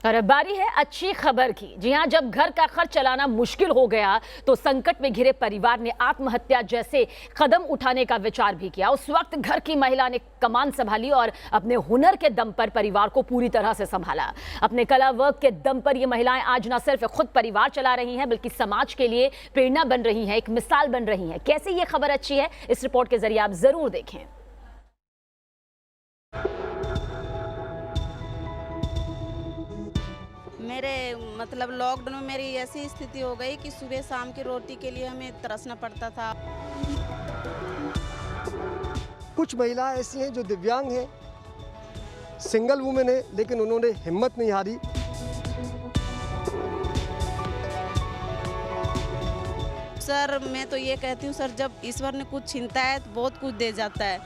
और अब बारी है अच्छी खबर की। जी हां, जब घर का खर्च चलाना मुश्किल हो गया तो संकट में घिरे परिवार ने आत्महत्या जैसे कदम उठाने का विचार भी किया। उस वक्त घर की महिला ने कमान संभाली और अपने हुनर के दम पर परिवार को पूरी तरह से संभाला। अपने कला वर्क के दम पर ये महिलाएं आज न सिर्फ खुद परिवार चला रही हैं बल्कि समाज के लिए प्रेरणा बन रही हैं, एक मिसाल बन रही हैं। कैसे ये खबर अच्छी है, इस रिपोर्ट के जरिए आप जरूर देखें। मेरे मतलब लॉकडाउन में मेरी ऐसी स्थिति हो गई कि सुबह शाम की रोटी के लिए हमें तरसना पड़ता था। कुछ महिलाएं ऐसी हैं जो दिव्यांग हैं, सिंगल वुमेन है, लेकिन उन्होंने हिम्मत नहीं हारी। सर मैं तो ये कहती हूँ सर, जब ईश्वर ने कुछ छीनता है तो बहुत कुछ दे जाता है।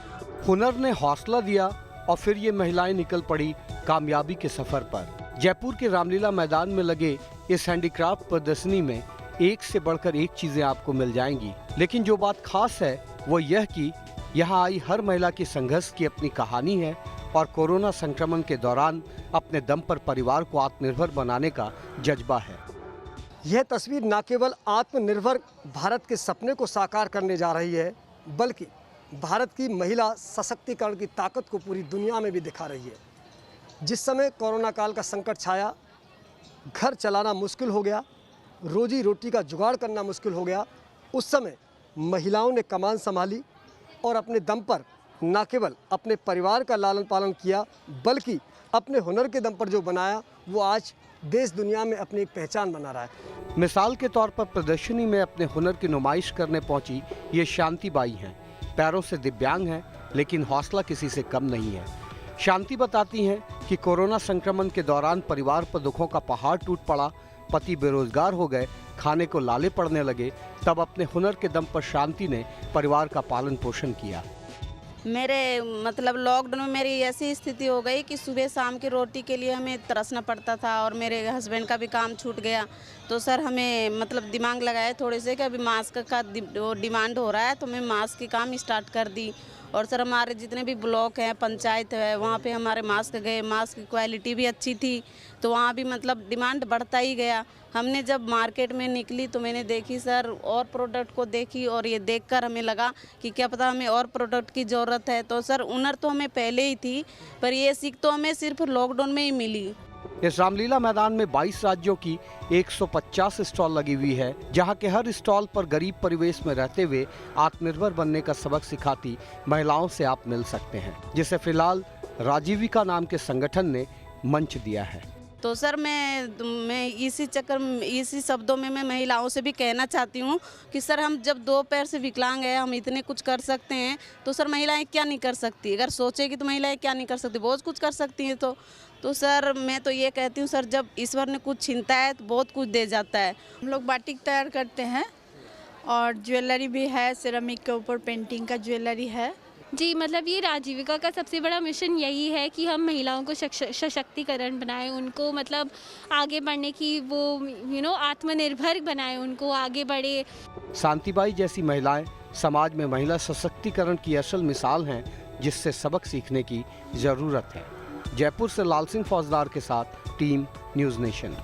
हुनर ने हौसला दिया और फिर ये महिलाएं निकल पड़ी कामयाबी के सफर पर। जयपुर के रामलीला मैदान में लगे इस हैंडीक्राफ्ट प्रदर्शनी में एक से बढ़कर एक चीजें आपको मिल जाएंगी, लेकिन जो बात खास है वो यह कि यहाँ आई हर महिला की संघर्ष की अपनी कहानी है और कोरोना संक्रमण के दौरान अपने दम पर परिवार को आत्मनिर्भर बनाने का जज्बा है। यह तस्वीर न केवल आत्मनिर्भर भारत के सपने को साकार करने जा रही है, बल्कि भारत की महिला सशक्तिकरण की ताकत को पूरी दुनिया में भी दिखा रही है। जिस समय कोरोना काल का संकट छाया, घर चलाना मुश्किल हो गया, रोजी रोटी का जुगाड़ करना मुश्किल हो गया, उस समय महिलाओं ने कमान संभाली और अपने दम पर न केवल अपने परिवार का लालन पालन किया, बल्कि अपने हुनर के दम पर जो बनाया वो आज देश दुनिया में अपनी एक पहचान बना रहा है। मिसाल के तौर पर प्रदर्शनी में अपने हुनर की नुमाइश करने पहुंची ये शांति बाई हैं। पैरों से दिव्यांग हैं, लेकिन हौसला किसी से कम नहीं है। शांति बताती हैं कि कोरोना संक्रमण के दौरान परिवार पर दुखों का पहाड़ टूट पड़ा, पति बेरोजगार हो गए, खाने को लाले पड़ने लगे, तब अपने हुनर के दम पर शांति ने परिवार का पालन पोषण किया। मेरे मतलब लॉकडाउन में मेरी ऐसी स्थिति हो गई कि सुबह शाम की रोटी के लिए हमें तरसना पड़ता था और मेरे हस्बैंड का भी काम छूट गया। तो सर हमें मतलब दिमाग लगाए थोड़े से कि अभी मास्क का डिमांड हो रहा है, तो मैं मास्क की काम स्टार्ट कर दी। और सर हमारे जितने भी ब्लॉक हैं, पंचायत है, वहाँ पे हमारे मास्क गए, मास्क की क्वालिटी भी अच्छी थी, तो वहाँ भी मतलब डिमांड बढ़ता ही गया। हमने जब मार्केट में निकली तो मैंने देखी सर और प्रोडक्ट को देखी और ये देखकर हमें लगा कि क्या पता हमें और प्रोडक्ट की ज़रूरत है। तो सर हुनर तो हमें पहले ही थी, पर ये सीख तो हमें सिर्फ लॉकडाउन में ही मिली। इस रामलीला मैदान में 22 राज्यों की 150 स्टॉल लगी हुई है, जहां के हर स्टॉल पर गरीब परिवेश में रहते हुए आत्मनिर्भर बनने का सबक सिखाती महिलाओं से आप मिल सकते हैं, जिसे फिलहाल राजीविका नाम के संगठन ने मंच दिया है। तो सर मैं इसी शब्दों में मैं महिलाओं से भी कहना चाहती हूँ कि सर हम जब दो पैर से विकलांग हैं, हम इतने कुछ कर सकते हैं, तो सर महिलाएं क्या नहीं कर सकती? अगर सोचेगी तो महिलाएं क्या नहीं कर सकती, बहुत कुछ कर सकती हैं। तो सर मैं तो ये कहती हूँ सर, जब ईश्वर ने कुछ छीनता है तो बहुत कुछ दे जाता है। हम लोग बाटिक तैयार करते हैं और ज्वेलरी भी है, सिरेमिक के ऊपर पेंटिंग का ज्वेलरी है। जी, मतलब ये राजीविका का सबसे बड़ा मिशन यही है कि हम महिलाओं को सशक्तिकरण बनाएं, उनको मतलब आगे बढ़ने की वो आत्मनिर्भर बनाएं, उनको आगे बढ़े। शांतिबाई जैसी महिलाएं समाज में महिला सशक्तिकरण की असल मिसाल हैं, जिससे सबक सीखने की जरूरत है। जयपुर से लाल सिंह फौजदार के साथ टीम न्यूज़ नेशन।